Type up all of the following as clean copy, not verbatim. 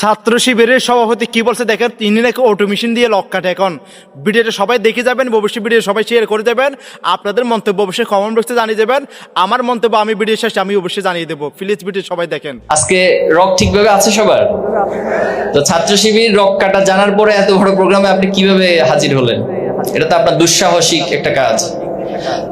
ছাত্র শিবিরের সভাপতি কি বলছে দেখেন, তিনি নাকি অটো মেশিন দিয়ে লক কাটে। এখন ভিডিওটা সবাই দেখে যাবেন, অবশ্যই ভিডিও সবাই শেয়ার করে দেবেন, আপনাদের মন্তব্য অবশ্যই কমেন্ট বক্সে জানিয়ে দেবেন। আমার মন্তব্য আমি ভিডিও শেষে আমি অবশ্যই জানিয়ে দেবো। প্লিজ ভিডিও সবাই দেখেন। আজকে রক ঠিকভাবে আছে সবার? তো ছাত্র শিবির রক কাটা জানার পরে এত বড় প্রোগ্রামে আপনি কিভাবে হাজির হলেন? এটা তো আপনার দুঃসাহসিক একটা কাজ।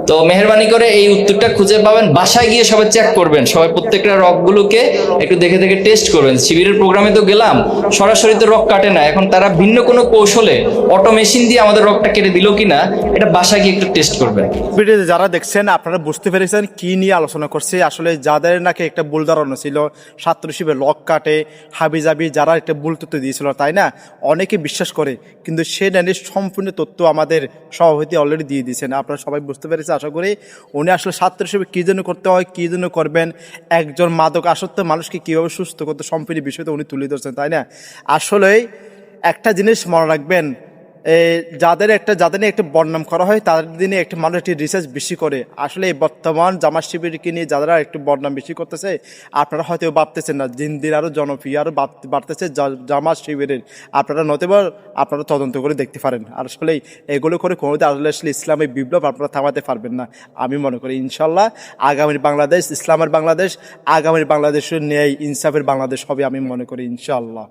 তো মেহেরবানি করে এই উত্তরটা খুঁজে পাবেন, বাসায় গিয়ে সবাই চেক করবেন, সবাই প্রত্যেকটা রকগুলোকে একটু দেখে দেখে টেস্ট করবেন। শিবিরের প্রোগ্রামে তো গেলাম, সরাসরি তো রক কাটে না, এখন তারা ভিন্ন কোনো কৌশলে অটো মেশিন দিয়ে আমাদের রকটা কেটে দিল কিনা, এটা বাসায় গিয়ে একটু টেস্ট করবেন। ভিডিওতে যারা দেখছেন আপনারা বুঝতে পেরেছেন কি নিয়ে আলোচনা করছে। আসলে যাদের নাকি একটা ভুল ধারণা ছিল ছাত্র শিবির লক কাটে হাবিজাবি, যারা একটা ভুল তথ্য দিয়েছিল, তাই না, অনেকে বিশ্বাস করে, কিন্তু সে নিয়ে সম্পূর্ণ তথ্য আমাদের সভাপতি অলরেডি দিয়ে দিয়েছেন। আপনারা সবাই বুঝতে পেরেছে আশা করি। উনি আসলে ছাত্র শিবির কী জন্য করতে হয়, কী জন্য করবেন, একজন মাদক আসক্ত মানুষকে কীভাবে সুস্থ করতে, সম্পূর্ণ বিষয়টা উনি তুলে ধরছেন, তাই না। আসলে একটা জিনিস মনে রাখবেন, যাদের নিয়ে একটা বদনাম করা হয় তাদের দিনে একটা মানুষ একটি রিসার্চ বেশি করে। আসলে এই বর্তমান জামাত শিবিরকে নিয়ে যারা একটু বদনাম বেশি করতেছে, আপনারা হয়তো ভাবতেছেন না, দিন দিন আরও জনপ্রিয় আরও বাড়তেছে জামাত শিবিরের। আপনারা নতুবা আপনারা তদন্ত করে দেখতে পারেন। আর আসলে এগুলো করে কোনোদিন আসলে ইসলামের বিপ্লব আপনারা থামাতে পারবেন না। আমি মনে করি ইনশাল্লাহ আগামীর বাংলাদেশ ইসলামের বাংলাদেশ, আগামীর বাংলাদেশের ন্যায় ইনসাফের বাংলাদেশ হবে, আমি মনে করি ইনশাল্লাহ।